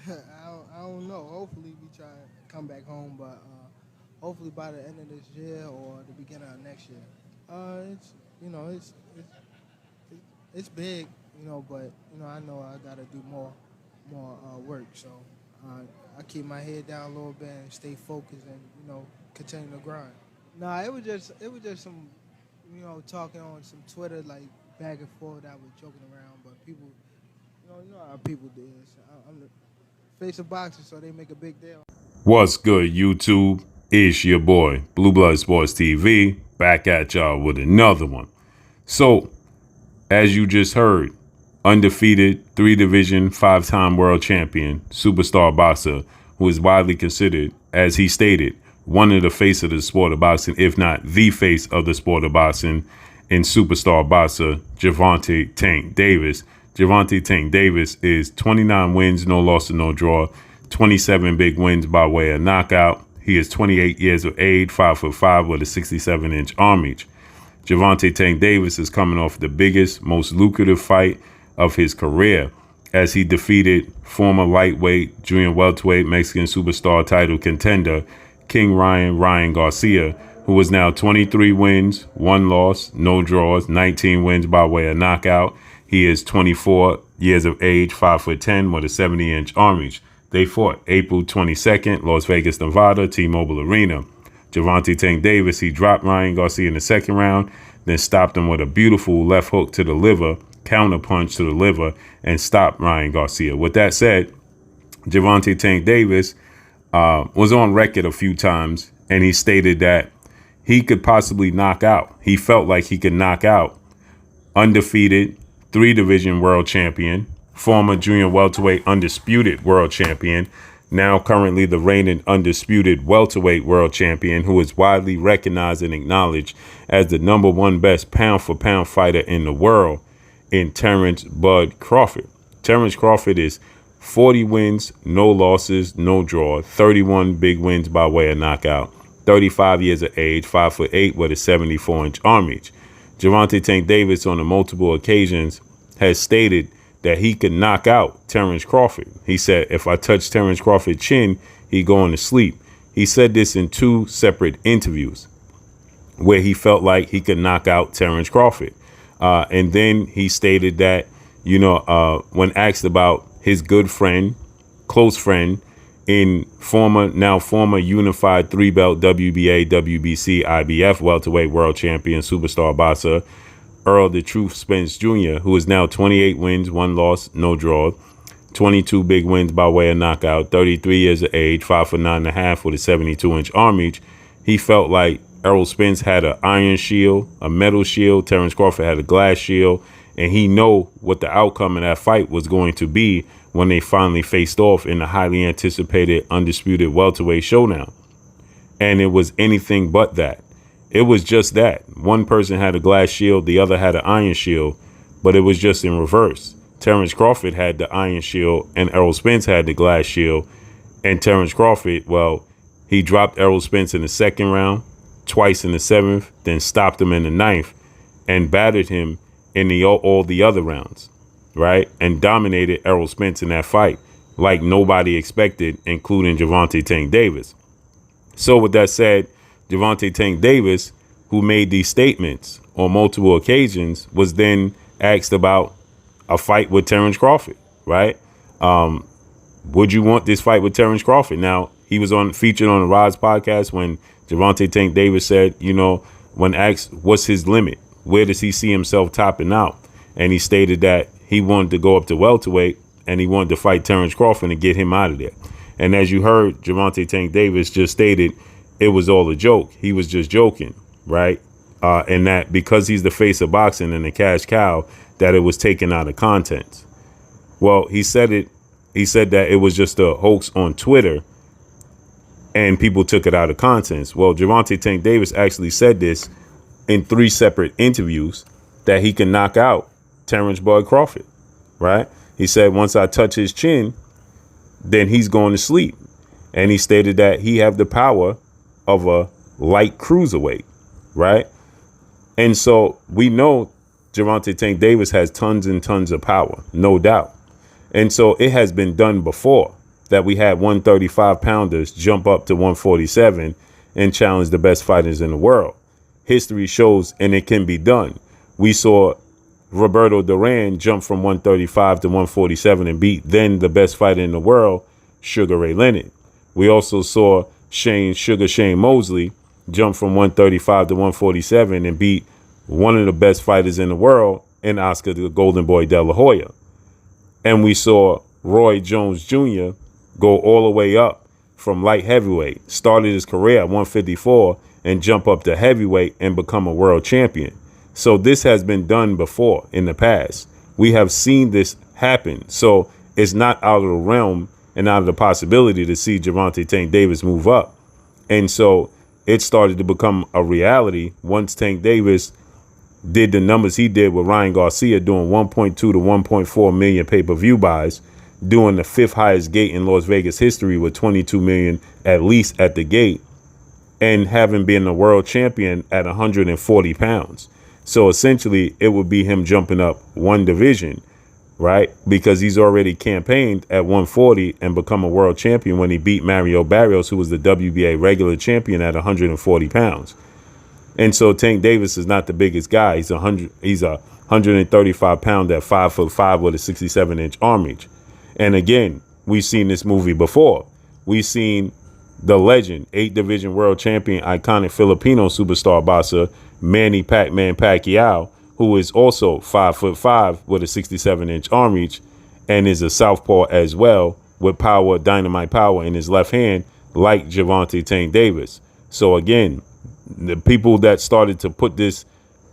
I don't know. Hopefully we try to come back home, but hopefully by the end of this year or the beginning of next year. It's you know it's big, but I know I gotta do more work. So uh, I keep my head down a little bit and stay focused and continue to grind. Nah, it was just some talking on some Twitter like back and forth. I was joking around, but people you know how people do this. I'm the face of boxing, so they make a big deal. What's good, YouTube? It's your boy, Blue Blood Sports TV, back at y'all with another one. So, as you just heard, undefeated, three division, five-time world champion, superstar boxer, who is widely considered, as he stated, one of the face of the sport of boxing, if not the face of the sport of boxing, and superstar boxer Gervonta Tank Davis. Gervonta Tank Davis is 29 wins, no loss and no draw, 27 big wins by way of knockout. He is 28 years of age, 5'5" with a 67-inch arm reach. Gervonta Tank Davis is coming off the biggest, most lucrative fight of his career as he defeated former lightweight, junior welterweight, Mexican superstar title contender King Ryan Garcia, who is now 23 wins, one loss, no draws, 19 wins by way of knockout. He is 24 years of age, 5'10" with a 70-inch arm reach. They fought April 22nd, Las Vegas, Nevada, T-Mobile Arena. Gervonta Tank Davis, he dropped Ryan Garcia in the second round, then stopped him with a beautiful left hook to the liver, counter punch to the liver, and stopped Ryan Garcia. With that said, Gervonta Tank Davis was on record a few times, and he stated that he could possibly knock out. He felt like he could knock out undefeated three-division world champion, former junior welterweight undisputed world champion, now currently the reigning undisputed welterweight world champion, who is widely recognized and acknowledged as the number one best pound-for-pound fighter in the world in Terence Bud Crawford. Terence Crawford is 40 wins, no losses, no draw, 31 big wins by way of knockout, 35 years of age, 5'8" with a 74-inch arm reach. Gervonta Tank Davis on multiple occasions has stated that he could knock out Terence Crawford. He said, if I touch Terence Crawford's chin, he going to sleep. He said this in two separate interviews where he felt like he could knock out Terence Crawford. And then he stated that, when asked about his good friend, close friend, now former unified three-belt WBA, WBC, IBF welterweight world champion, superstar boxer, Earl the Truth Spence Jr., who is now 28 wins, one loss, no draw, 22 big wins by way of knockout, 33 years of age, 5'9.5" with a 72-inch arm reach. He felt like Errol Spence had an iron shield, a metal shield. Terence Crawford had a glass shield, and he know what the outcome of that fight was going to be when they finally faced off in the highly anticipated undisputed welterweight showdown. And it was anything but that. It was just that. One person had a glass shield, the other had an iron shield, but it was just in reverse. Terence Crawford had the iron shield and Errol Spence had the glass shield. And Terence Crawford, well, he dropped Errol Spence in the second round, twice in the seventh, then stopped him in the ninth and battered him in all the other rounds, right? And dominated Errol Spence in that fight like nobody expected, including Gervonta Tank Davis. So with that said, Gervonta Tank Davis, who made these statements on multiple occasions, was then asked about a fight with Terence Crawford, right? Would you want this fight with Terence Crawford? Now, he was featured on the Rise podcast when Gervonta Tank Davis said, when asked what's his limit, where does he see himself topping out? And he stated that he wanted to go up to welterweight and he wanted to fight Terence Crawford and get him out of there. And as you heard, Gervonta Tank Davis just stated it was all a joke. He was just joking, right? And that because he's the face of boxing and the cash cow, that it was taken out of context. Well, he said that it was just a hoax on Twitter and people took it out of context. Well, Gervonta Tank Davis actually said this in three separate interviews that he can knock out Terence Bud Crawford, right? He said, once I touch his chin, then he's going to sleep. And he stated that he have the power of a light cruiserweight, right? And so we know Gervonta Tank Davis has tons and tons of power, no doubt. And so it has been done before. that we had 135 pounders jump up to 147 and challenge the best fighters in the world. History shows, and it can be done. We saw Roberto Duran jumped from 135 to 147 and beat then the best fighter in the world, Sugar Ray Leonard. We also saw Shane Mosley jump from 135 to 147 and beat one of the best fighters in the world in Oscar the Golden Boy De La Hoya. And we saw Roy Jones Jr. go all the way up from light heavyweight, started his career at 154 and jump up to heavyweight and become a world champion. So this has been done before in the past. We have seen this happen. So it's not out of the realm and out of the possibility to see Gervonta Tank Davis move up. And so it started to become a reality once Tank Davis did the numbers he did with Ryan Garcia, doing 1.2 to 1.4 million pay-per-view buys, doing the fifth highest gate in Las Vegas history with 22 million at least at the gate, and having been a world champion at 140 pounds. So essentially, it would be him jumping up one division, right? Because he's already campaigned at 140 and become a world champion when he beat Mario Barrios, who was the WBA regular champion at 140 pounds. And so Tank Davis is not the biggest guy. He's a 135 pound at 5'5" with a 67-inch arm reach. And again, we've seen this movie before. We've seen the legend, 8-division world champion, iconic Filipino superstar boxer, Manny Pac-Man Pacquiao, who is also 5'5" with a 67-inch arm reach and is a southpaw as well, with power, dynamite power in his left hand, like Gervonta Tank Davis. So again, the people that started to put this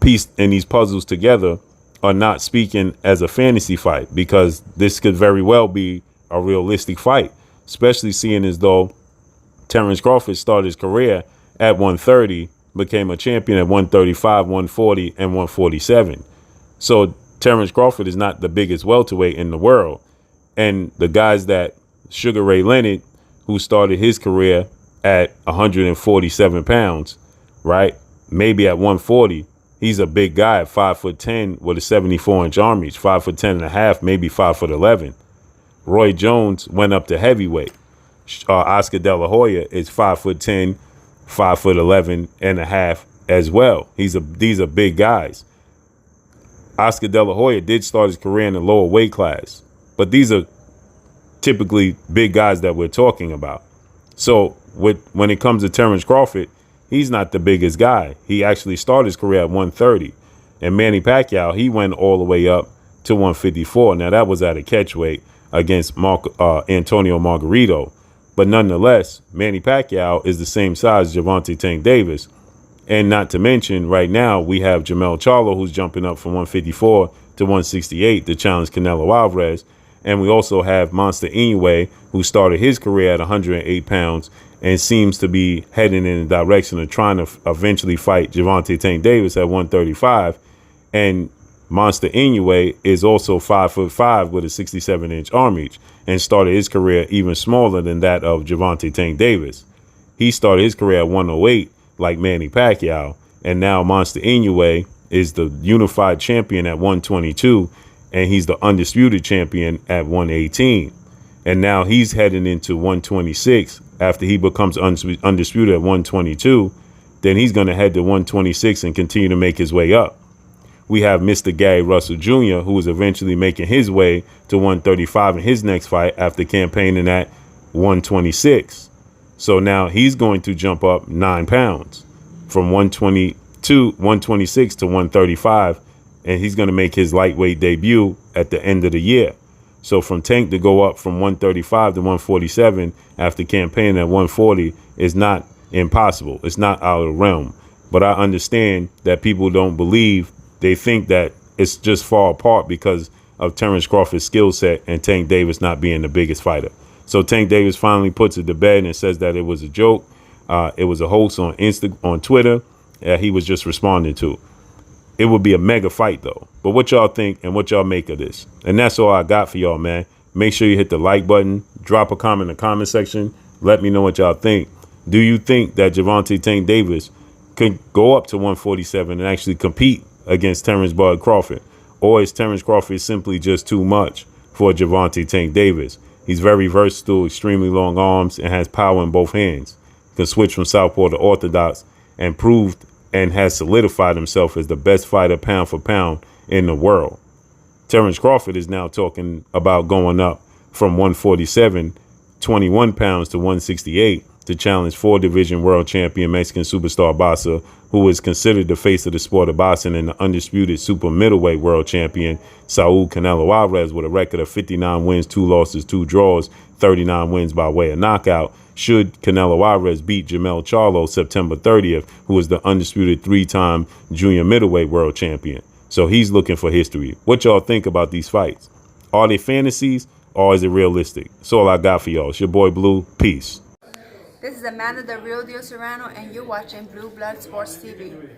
piece and these puzzles together are not speaking as a fantasy fight, because this could very well be a realistic fight, especially seeing as though Terence Crawford started his career at 130, became a champion at 135, 140, and 147. So Terence Crawford is not the biggest welterweight in the world. And the guys that Sugar Ray Leonard, who started his career at 147 pounds, right? Maybe at 140, he's a big guy at 5'10" with a 74-inch arm reach, 5'10" and a half, maybe 5'11". Roy Jones went up to heavyweight. Oscar De La Hoya is 5'10", 5'11" and a half as well. These are big guys. Oscar De La Hoya did start his career in the lower weight class, but these are typically big guys that we're talking about. So when it comes to Terence Crawford, he's not the biggest guy. He actually started his career at 130. And Manny Pacquiao, he went all the way up to 154. Now, that was at a catchweight against Antonio Margarito. But nonetheless, Manny Pacquiao is the same size as Gervonta Tank Davis. And not to mention, right now, we have Jermell Charlo, who's jumping up from 154 to 168 to challenge Canelo Alvarez. And we also have Monster Inoue, who started his career at 108 pounds and seems to be heading in the direction of trying to eventually fight Gervonta Tank Davis at 135. And Monster Inoue is also 5'5" with a 67-inch arm reach and started his career even smaller than that of Gervonta Tank Davis. He started his career at 108 like Manny Pacquiao, and now Monster Inoue is the unified champion at 122, and he's the undisputed champion at 118. And now he's heading into 126 after he becomes undisputed at 122. Then he's going to head to 126 and continue to make his way up. We have Mr. Gary Russell Jr., who is eventually making his way to 135 in his next fight after campaigning at 126. So now he's going to jump up 9 pounds from 126 to 135, and he's going to make his lightweight debut at the end of the year. So from Tank to go up from 135 to 147 after campaigning at 140 is not impossible. It's not out of the realm. But I understand that people don't believe. They think that it's just far apart because of Terence Crawford's skill set and Tank Davis not being the biggest fighter. So Tank Davis finally puts it to bed and says that it was a joke. It was a hoax on Twitter he was just responding to. It would be a mega fight, though. But what y'all think and what y'all make of this? And that's all I got for y'all, man. Make sure you hit the like button. Drop a comment in the comment section. Let me know what y'all think. Do you think that Gervonta Tank Davis could go up to 147 and actually compete against Terence Bud Crawford? Or is Terence Crawford simply just too much for Gervonta Tank Davis? He's very versatile, extremely long arms, and has power in both hands. Can switch from southpaw to orthodox, and proved and has solidified himself as the best fighter pound for pound in the world. Terence Crawford is now talking about going up from 147, 21 pounds to 168 to challenge 4-division world champion Mexican superstar boxer who is considered the face of the sport of boxing and the undisputed super middleweight world champion Saul Canelo Alvarez with a record of 59 wins, 2 losses, 2 draws, 39 wins by way of knockout. Should Canelo Alvarez beat Jermell Charlo September 30th, who is the undisputed 3-time junior middleweight world champion. So he's looking for history. What y'all think about these fights? Are they fantasies or is it realistic? That's all I got for y'all. It's your boy Blue. Peace. This is Amanda, the real deal Serrano, and you're watching Blue Blood Sports TV.